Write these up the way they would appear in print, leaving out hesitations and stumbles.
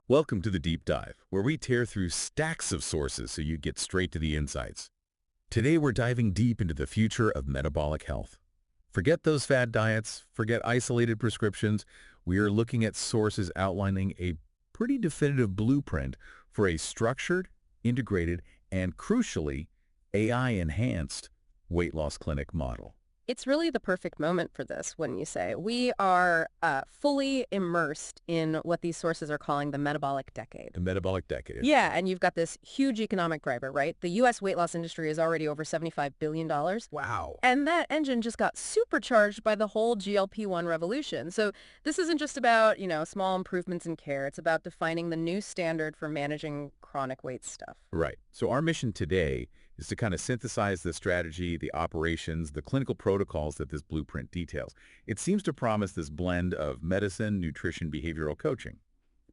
Welcome to the Deep Dive, where we tear through stacks of sources so you get straight to the insights. Today we're diving deep into the future of metabolic health. Forget those fad diets, forget isolated prescriptions. We are looking at sources outlining a pretty definitive blueprint for a structured, integrated, and crucially, AI-enhanced weight loss clinic model. It's really the perfect moment for this, wouldn't you say? We are fully immersed in what these sources are calling the metabolic decade. The metabolic decade. Yeah, and you've got this huge economic driver, right? The U.S. weight loss industry is already over $75 billion. Wow. And that engine just got supercharged by the whole GLP-1 revolution. So this isn't just about, small improvements in care. It's about defining the new standard for managing chronic weight stuff. Right. So our mission today is to kind of synthesize the strategy, the operations, the clinical protocols that this blueprint details. It seems to promise this blend of medicine, nutrition, behavioral coaching,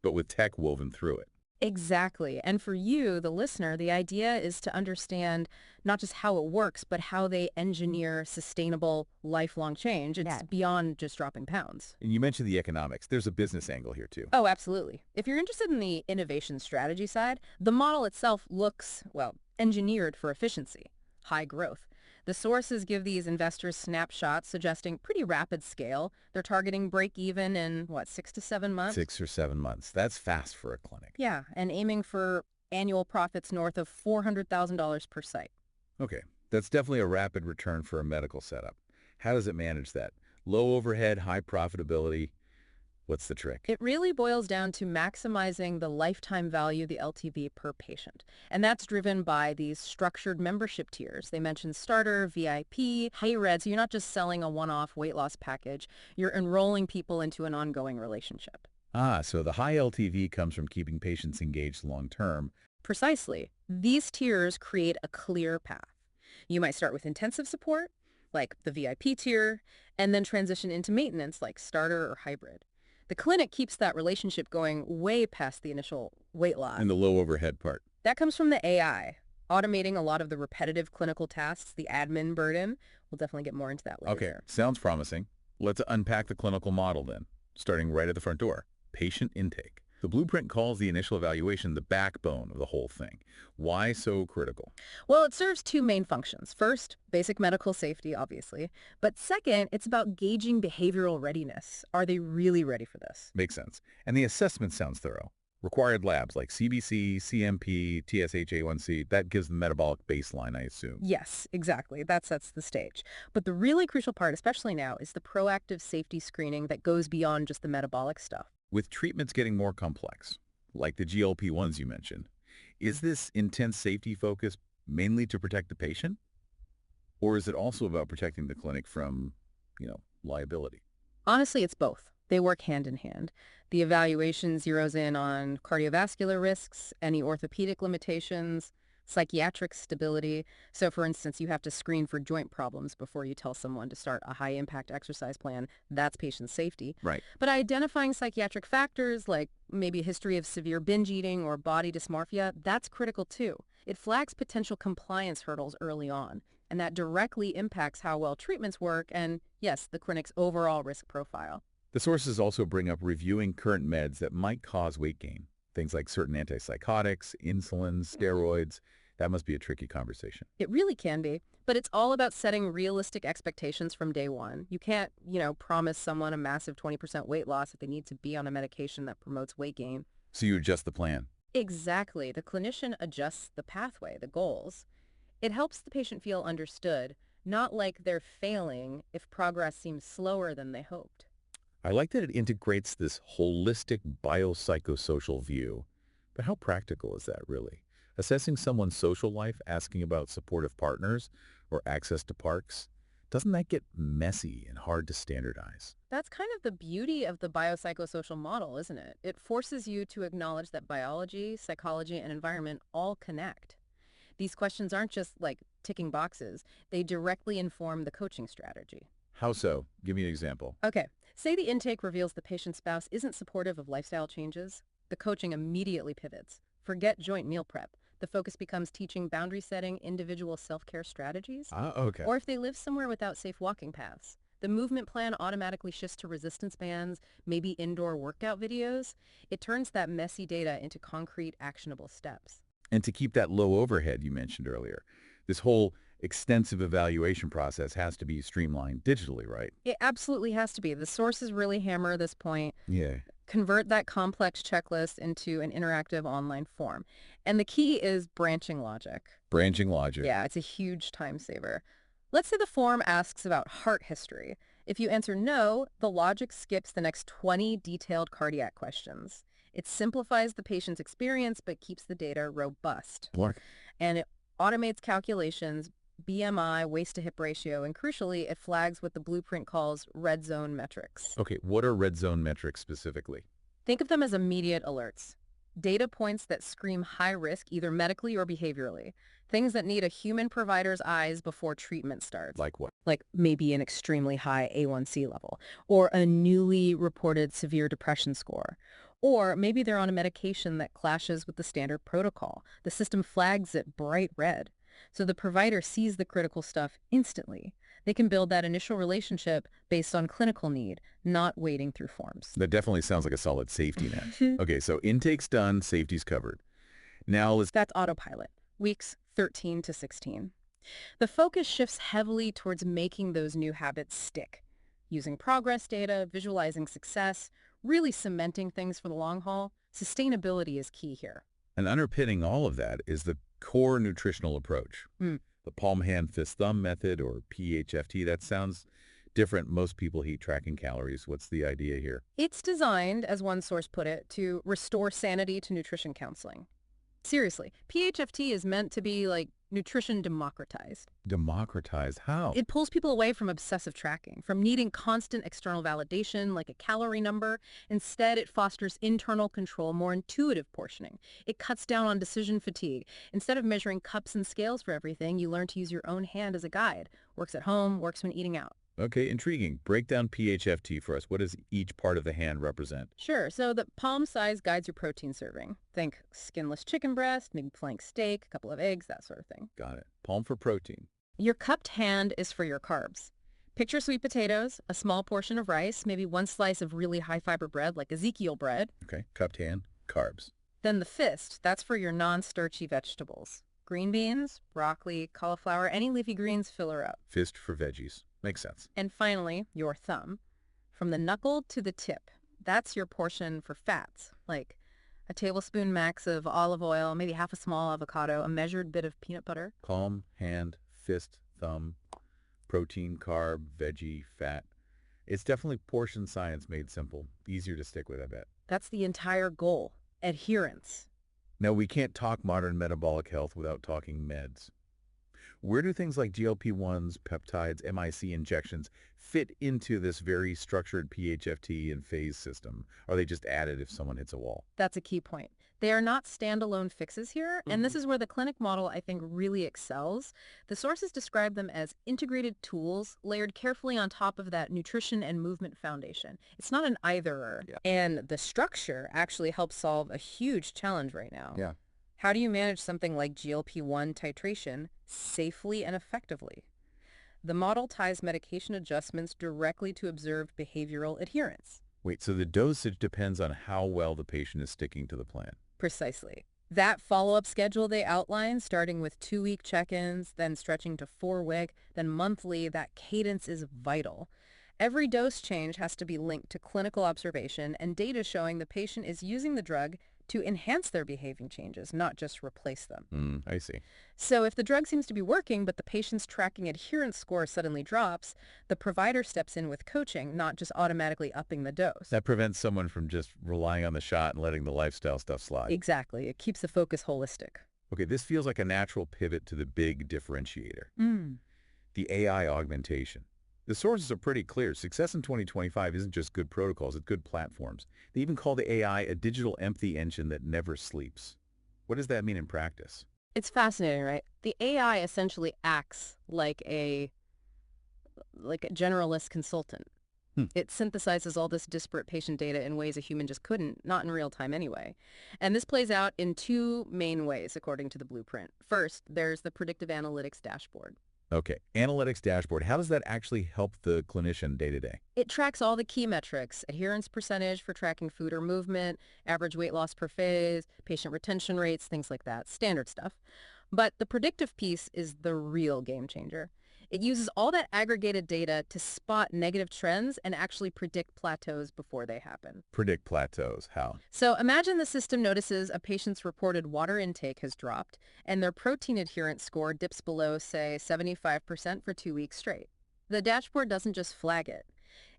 but with tech woven through it. Exactly. And for you, the listener, the idea is to understand not just how it works, but how they engineer sustainable, lifelong change. It's beyond just dropping pounds. And you mentioned the economics. There's a business angle here too. Oh, absolutely. If you're interested in the innovation strategy side, the model itself looks, well, engineered for efficiency, high growth. The sources give these investors snapshots suggesting pretty rapid scale. They're targeting break even in, 6 to 7 months? 6 or 7 months. That's fast for a clinic. Yeah, and aiming for annual profits north of $400,000 per site. Okay, that's definitely a rapid return for a medical setup. How does it manage that? Low overhead, high profitability. What's the trick? It really boils down to maximizing the lifetime value, the LTV per patient. And that's driven by these structured membership tiers. They mentioned starter, VIP, high red. So you're not just selling a one-off weight loss package. You're enrolling people into an ongoing relationship. So the high LTV comes from keeping patients engaged long term. Precisely. These tiers create a clear path. You might start with intensive support, like the VIP tier, and then transition into maintenance, like starter or hybrid. The clinic keeps that relationship going way past the initial weight loss. And the low overhead part. That comes from the AI, automating a lot of the repetitive clinical tasks, the admin burden. We'll definitely get more into that later. Okay, sounds promising. Let's unpack the clinical model then, starting right at the front door. Patient intake. The blueprint calls the initial evaluation the backbone of the whole thing. Why so critical? Well, it serves two main functions. First, basic medical safety, obviously. But second, it's about gauging behavioral readiness. Are they really ready for this? Makes sense. And the assessment sounds thorough. Required labs like CBC, CMP, TSH-A1C, that gives the metabolic baseline, I assume. Yes, exactly. That sets the stage. But the really crucial part, especially now, is the proactive safety screening that goes beyond just the metabolic stuff. With treatments getting more complex, like the GLP-1s you mentioned, is this intense safety focus mainly to protect the patient? Or is it also about protecting the clinic from, liability? Honestly, it's both. They work hand in hand. The evaluation zeroes in on cardiovascular risks, any orthopedic limitations, psychiatric stability. So, for instance, you have to screen for joint problems before you tell someone to start a high-impact exercise plan. That's patient safety. Right. But identifying psychiatric factors like maybe a history of severe binge eating or body dysmorphia, that's critical too. It flags potential compliance hurdles early on, and that directly impacts how well treatments work and, yes, the clinic's overall risk profile. The sources also bring up reviewing current meds that might cause weight gain. Things like certain antipsychotics, insulin, steroids. That must be a tricky conversation. It really can be, but it's all about setting realistic expectations from day one. You can't, promise someone a massive 20% weight loss if they need to be on a medication that promotes weight gain. So you adjust the plan. Exactly. The clinician adjusts the pathway, the goals. It helps the patient feel understood, not like they're failing if progress seems slower than they hoped. I like that it integrates this holistic biopsychosocial view. But how practical is that really? Assessing someone's social life, asking about supportive partners or access to parks, doesn't that get messy and hard to standardize? That's kind of the beauty of the biopsychosocial model, isn't it? It forces you to acknowledge that biology, psychology, and environment all connect. These questions aren't just like ticking boxes. They directly inform the coaching strategy. How so? Give me an example. Okay, say the intake reveals the patient's spouse isn't supportive of lifestyle changes. The coaching immediately pivots. Forget joint meal prep. The focus becomes teaching boundary setting, individual self-care strategies. Okay. Or if they live somewhere without safe walking paths, The movement plan automatically shifts to resistance bands, maybe indoor workout videos. It turns that messy data into concrete, actionable steps. And to keep that low overhead you mentioned earlier, this whole extensive evaluation process has to be streamlined digitally, right? It absolutely has to be. The sources really hammer this point. Yeah. Convert that complex checklist into an interactive online form. And the key is branching logic. Branching logic. Yeah, it's a huge time saver. Let's say the form asks about heart history. If you answer no, the logic skips the next 20 detailed cardiac questions. It simplifies the patient's experience but keeps the data robust. Blark. And it automates calculations, BMI, waist-to-hip ratio, and crucially, it flags what the blueprint calls red zone metrics. Okay, what are red zone metrics specifically? Think of them as immediate alerts. Data points that scream high risk either medically or behaviorally. Things that need a human provider's eyes before treatment starts. Like what? Like maybe an extremely high A1C level, or a newly reported severe depression score. Or maybe they're on a medication that clashes with the standard protocol. The system flags it bright red. So the provider sees the critical stuff instantly. They can build that initial relationship based on clinical need, not wading through forms. That definitely sounds like a solid safety net. Okay, so intake's done, safety's covered. Now let's... That's autopilot, weeks 13 to 16. The focus shifts heavily towards making those new habits stick, using progress data, visualizing success, really cementing things for the long haul. Sustainability is key here. And underpinning all of that is the core nutritional approach. Mm. The palm, hand, fist, thumb method, or PHFT. That sounds different. Most people hate tracking calories. What's the idea here? It's designed, as one source put it, to restore sanity to nutrition counseling. Seriously, PHFT is meant to be like nutrition democratized. Democratized? How? It pulls people away from obsessive tracking, from needing constant external validation like a calorie number. Instead, it fosters internal control, more intuitive portioning. It cuts down on decision fatigue. Instead of measuring cups and scales for everything, you learn to use your own hand as a guide. Works at home, works when eating out. Okay, intriguing. Break down PHFT for us. What does each part of the hand represent? Sure, so the palm size guides your protein serving. Think skinless chicken breast, maybe flank steak, a couple of eggs, that sort of thing. Got it. Palm for protein. Your cupped hand is for your carbs. Picture sweet potatoes, a small portion of rice, maybe one slice of really high-fiber bread like Ezekiel bread. Okay, cupped hand, carbs. Then the fist, that's for your non-starchy vegetables. Green beans, broccoli, cauliflower, any leafy greens fill her up. Fist for veggies. Makes sense. And finally, your thumb. From the knuckle to the tip, that's your portion for fats, like a tablespoon max of olive oil, maybe half a small avocado, a measured bit of peanut butter. Palm, hand, fist, thumb, protein, carb, veggie, fat. It's definitely portion science made simple. Easier to stick with, I bet. That's the entire goal. Adherence. Now, we can't talk modern metabolic health without talking meds. Where do things like GLP-1s, peptides, MIC injections fit into this very structured PHFT and phase system? Are they just added if someone hits a wall? That's a key point. They are not standalone fixes here, and this is where the clinic model, I think, really excels. The sources describe them as integrated tools layered carefully on top of that nutrition and movement foundation. It's not an either-or. Yeah. And the structure actually helps solve a huge challenge right now. Yeah. How do you manage something like GLP-1 titration safely and effectively? The model ties medication adjustments directly to observed behavioral adherence. Wait, so the dosage depends on how well the patient is sticking to the plan. Precisely. That follow-up schedule they outline, starting with 2-week check-ins, then stretching to 4-week, then monthly, that cadence is vital. Every dose change has to be linked to clinical observation and data showing the patient is using the drug to enhance their behaving changes, not just replace them. I see. So if the drug seems to be working, but the patient's tracking adherence score suddenly drops, the provider steps in with coaching, not just automatically upping the dose. That prevents someone from just relying on the shot and letting the lifestyle stuff slide. Exactly. It keeps the focus holistic. Okay, this feels like a natural pivot to the big differentiator, the AI augmentation. The sources are pretty clear. Success in 2025 isn't just good protocols, it's good platforms. They even call the AI a digital empathy engine that never sleeps. What does that mean in practice? It's fascinating, right? The AI essentially acts like a generalist consultant. It synthesizes all this disparate patient data in ways a human just couldn't, not in real time anyway. And this plays out in 2 main ways, according to the blueprint. First, there's the predictive analytics dashboard. Okay, analytics dashboard. How does that actually help the clinician day to day? It tracks all the key metrics: adherence percentage for tracking food or movement, average weight loss per phase, patient retention rates, things like that, standard stuff. But the predictive piece is the real game changer. It uses all that aggregated data to spot negative trends and actually predict plateaus before they happen. Predict plateaus. How? So imagine the system notices a patient's reported water intake has dropped and their protein adherence score dips below, say, 75% for 2 weeks straight. The dashboard doesn't just flag it.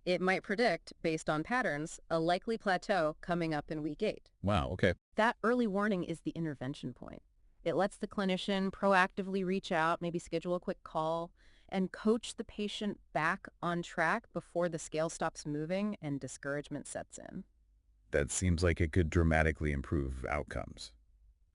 It might predict, based on patterns, a likely plateau coming up in week 8. Wow, okay. That early warning is the intervention point. It lets the clinician proactively reach out, maybe schedule a quick call, and coach the patient back on track before the scale stops moving and discouragement sets in. That seems like it could dramatically improve outcomes.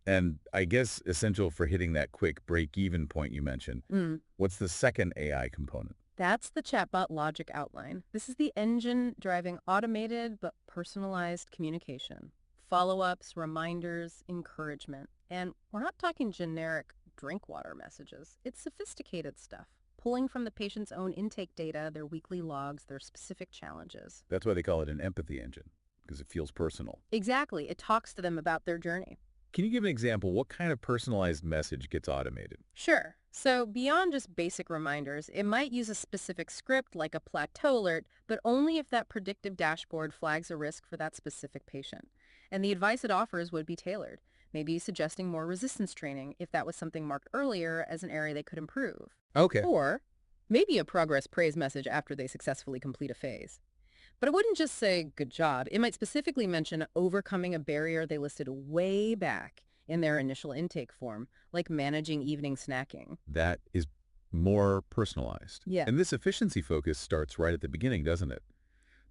And I guess essential for hitting that quick break-even point you mentioned. Mm. What's the second AI component? That's the chatbot logic outline. This is the engine driving automated but personalized communication. Follow-ups, reminders, encouragement. And we're not talking generic drink water messages. It's sophisticated stuff, pulling from the patient's own intake data, their weekly logs, their specific challenges. That's why they call it an empathy engine, because it feels personal. Exactly. It talks to them about their journey. Can you give an example? What kind of personalized message gets automated? Sure. So beyond just basic reminders, it might use a specific script like a plateau alert, but only if that predictive dashboard flags a risk for that specific patient. And the advice it offers would be tailored, maybe suggesting more resistance training if that was something marked earlier as an area they could improve. Okay. Or maybe a progress praise message after they successfully complete a phase. But it wouldn't just say, good job. It might specifically mention overcoming a barrier they listed way back in their initial intake form, like managing evening snacking. That is more personalized. Yeah. And this efficiency focus starts right at the beginning, doesn't it?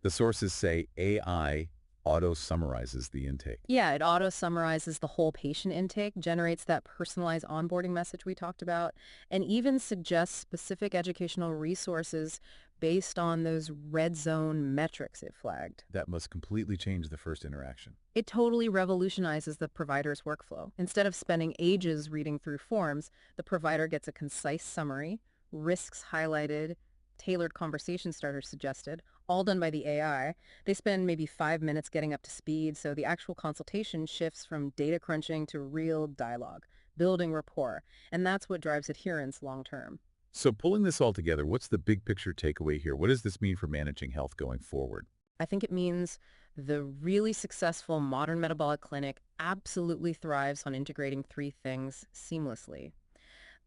The sources say AI auto-summarizes the intake. Yeah, it auto-summarizes the whole patient intake, generates that personalized onboarding message we talked about, and even suggests specific educational resources based on those red zone metrics it flagged. That must completely change the first interaction. It totally revolutionizes the provider's workflow. Instead of spending ages reading through forms, the provider gets a concise summary, risks highlighted, tailored conversation starters suggested, all done by the AI. They spend maybe 5 minutes getting up to speed, so the actual consultation shifts from data crunching to real dialogue, building rapport, and that's what drives adherence long term. So pulling this all together, what's the big picture takeaway here? What does this mean for managing health going forward? I think it means the really successful modern metabolic clinic absolutely thrives on integrating three things seamlessly: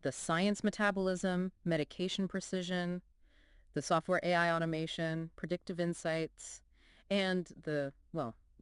the science metabolism, medication precision, the software AI automation, predictive insights, and the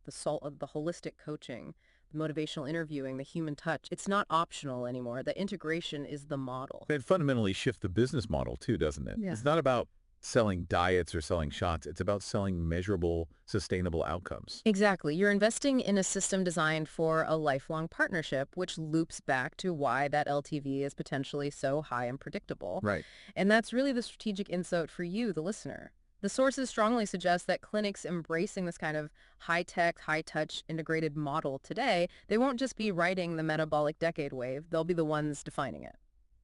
holistic coaching, the motivational interviewing, the human touch. It's not optional anymore. The integration is the model. It fundamentally shifts the business model too, doesn't it? Yeah. It's not about selling diets or selling shots. It's about selling measurable, sustainable outcomes. Exactly. You're investing in a system designed for a lifelong partnership, which loops back to why that LTV is potentially so high and predictable. Right. And that's really the strategic insight for you, the listener. The sources strongly suggest that clinics embracing this kind of high-tech, high-touch integrated model today, they won't just be riding the metabolic decade wave, they'll be the ones defining it.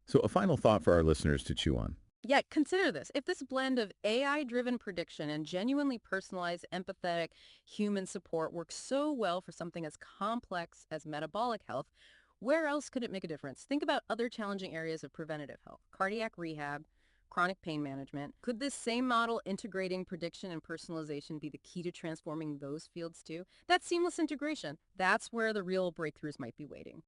So a final thought for our listeners to chew on. Yeah, consider this. If this blend of AI-driven prediction and genuinely personalized, empathetic human support works so well for something as complex as metabolic health, where else could it make a difference? Think about other challenging areas of preventative health: cardiac rehab, chronic pain management. Could this same model integrating prediction and personalization be the key to transforming those fields too? That seamless integration, that's where the real breakthroughs might be waiting.